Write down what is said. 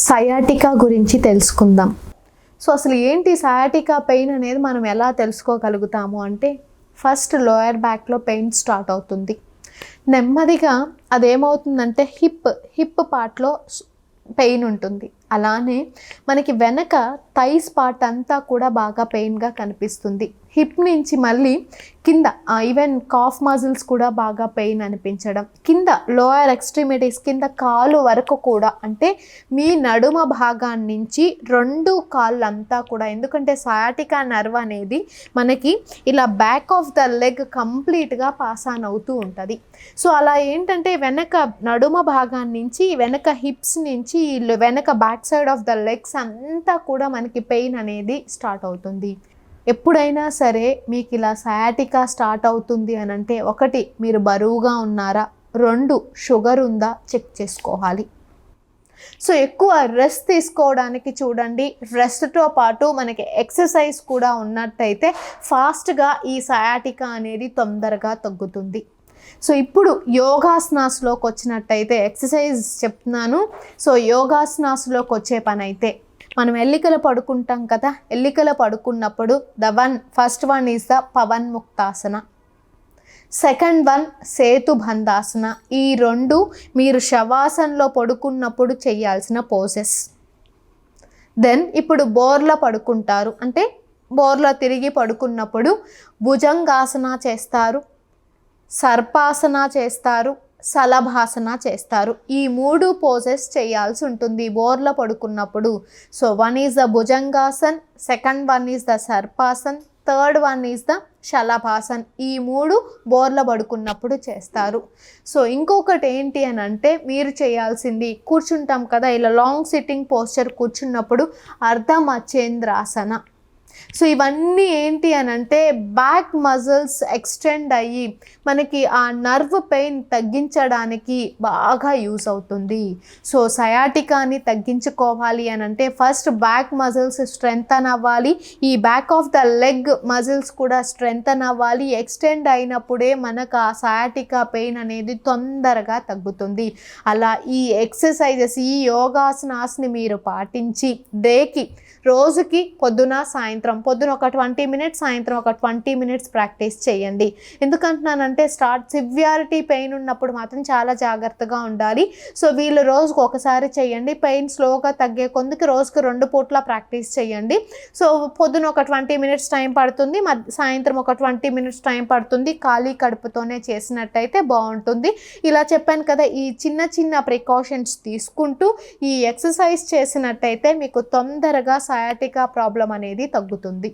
Sciatica గురించి తెలుసుకుందాం. So అసలు ఏంటి సయాటికా పెయిన్ అనేది మనం ఎలా తెలుసుకోగలుగుతాము అంటే, ఫస్ట్ లోయర్ బ్యాక్లో పెయిన్ స్టార్ట్ అవుతుంది. నెమ్మదిగా అదేమవుతుందంటే హిప్ పార్ట్లో పెయిన్ ఉంటుంది. అలానే మనకి వెనక థైస్ పార్ట్ అంతా కూడా బాగా పెయిన్గా కనిపిస్తుంది. హిప్ నుంచి మళ్ళీ కింద ఈవెన్ కాఫ్ మజిల్స్ కూడా బాగా పెయిన్ అనిపించడం, కింద లోయర్ ఎక్స్ట్రిమిటీస్ కింద కాలు వరకు కూడా, అంటే మీ నడుమ భాగాన్ని నుంచి రెండు కాళ్ళంతా కూడా, ఎందుకంటే సయాటికా నర్వ్ అనేది మనకి ఇలా బ్యాక్ ఆఫ్ ద లెగ్ కంప్లీట్గా పాస్ ఆన్ అవుతూ ఉంటుంది. సో అలా ఏంటంటే వెనక నడుమ భాగాన్ని నుంచి వెనక హిప్స్ నుంచి వెనక back side of the legs అంతా కూడా మనకి పెయిన్ అనేది స్టార్ట్ అవుతుంది. ఎప్పుడైనా సరే మీకు ఇలా సయాటికా స్టార్ట్ అవుతుంది అని అంటే, ఒకటి మీరు బరువుగా ఉన్నారా, రెండు షుగర్ ఉందా చెక్ చేసుకోవాలి. సో ఎక్కువ రెస్ట్ తీసుకోవడానికి చూడండి. రెస్ట్తో పాటు మనకి ఎక్సర్సైజ్ కూడా ఉన్నట్టయితే ఫాస్ట్గా ఈ సయాటికా అనేది తొందరగా తగ్గుతుంది. సో ఇప్పుడు యోగాసనాస్లోకి వచ్చినట్టయితే, ఎక్సర్సైజ్ చెప్తున్నాను. సో యోగాసనాస్లోకి వచ్చే పని అయితే, మనం ఎల్లికలు పడుకుంటాం కదా, ఎల్లికలు పడుకున్నప్పుడు first one is the Pawanmuktasana, second one Setubandhasana. ఈ రెండు మీరు శవాసనలో పడుకున్నప్పుడు చేయాల్సిన పోసెస్. దెన్ ఇప్పుడు బోర్లా పడుకుంటారు, అంటే బోర్లా తిరిగి పడుకున్నప్పుడు భుజంగాసన చేస్తారు, సర్పాసన చేస్తారు, సలభాసన చేస్తారు. ఈ మూడు పోజెస్ చేయాల్సి ఉంటుంది బోర్లో పడుకున్నప్పుడు. So one is the Bhujangasan, second one is the Sarpasan, third one is the Shalabhasan. ఈ మూడు బోర్లో పడుకున్నప్పుడు చేస్తారు. సో ఇంకొకటి ఏంటి అని అంటే, మీరు చేయాల్సింది, కూర్చుంటాం కదా ఇలా లాంగ్ సిట్టింగ్ పోస్చర్ కూర్చున్నప్పుడు అర్ధమచేంద్రాసన. సో ఇవన్నీ ఏంటి అని అంటే, బ్యాక్ మజిల్స్ ఎక్స్టెండ్ అయ్యి మనకి ఆ నర్వ్ పెయిన్ తగ్గించడానికి బాగా యూస్ అవుతుంది. సో సయాటికాని తగ్గించుకోవాలి అని అంటే ఫస్ట్ బ్యాక్ మజిల్స్ స్ట్రెంగ్తన్ అవ్వాలి, ఈ back of the leg muscles కూడా స్ట్రెంగ్తన్ అవ్వాలి. ఎక్స్టెండ్ అయినప్పుడే మనకు ఆ సయాటికా పెయిన్ అనేది తొందరగా తగ్గుతుంది. అలా ఈ ఎక్సర్సైజెస్, ఈ యోగాసనాస్ని మీరు పాటించి డేకి, రోజుకి పొద్దున సాయంత్రం, పొద్దున ఒక 20 మినిట్స్, సాయంత్రం ఒక 20 మినిట్స్ ప్రాక్టీస్ చేయండి. ఎందుకంటున్నానంటే, సివియారిటీ పెయిన్ ఉన్నప్పుడు మాత్రం చాలా జాగ్రత్తగా ఉండాలి. సో వీళ్ళు రోజుకు ఒకసారి చేయండి. పెయిన్ స్లోగా తగ్గే కొందుకు రోజుకి 2 పూట్ల ప్రాక్టీస్ చేయండి. సో పొద్దున ఒక 20 మినిట్స్ టైం పడుతుంది, సాయంత్రం ఒక 20 మినిట్స్ టైం పడుతుంది. ఖాళీ కడుపుతోనే చేసినట్టయితే బాగుంటుంది. ఇలా చెప్పాను కదా, ఈ చిన్న చిన్న ప్రికాషన్స్ తీసుకుంటూ ఈ ఎక్సర్సైజ్ చేసినట్టయితే మీకు తొందరగా సయాటికా ప్రాబ్లం అనేది తగ్గుతుంది.